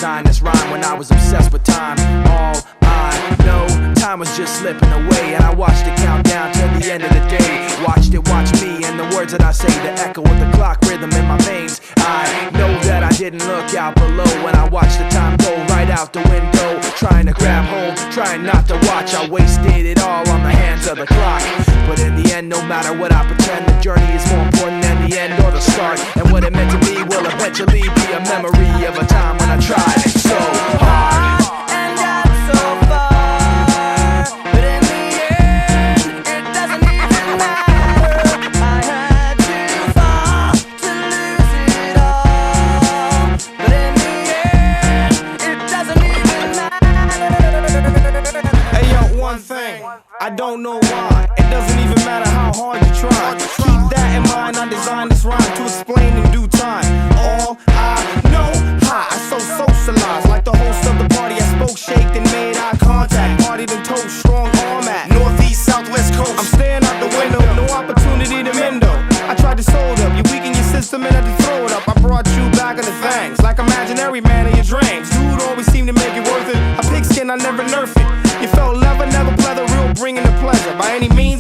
designed this rhyme when I was obsessed with time. All I know, time was just slipping away, and I watched it count down till the end of the day. Watched it watch me, and the words that I say, the echo of the clock rhythm in my veins. I know that I didn't look out below when I watched the time go right out the window. Trying to grab hold, trying not to watch, I wasted it all on the hands of the clock. But in the end, no matter what I pretend, the journey is more important than the end or the start. And what it meant to be will eventually be a memory of a time when I tried so hard. I don't know why, it doesn't even matter how hard you try. Keep that in mind, I designed this rhyme to explain in due time. All I know, I so socialized, like the host of the party. I spoke, shaked, and made eye contact. Partied and told strong arm at northeast, southwest coast. I'm staring out the window, no opportunity to mend up. I tried to sold up, you weaken your system and had to throw it up. I brought you back into things, like imaginary man in your dreams. Dude always seemed to make it worth it. A pigskin, I never nerf it. You felt leather, never pleather, real bringing the pleasure. By any means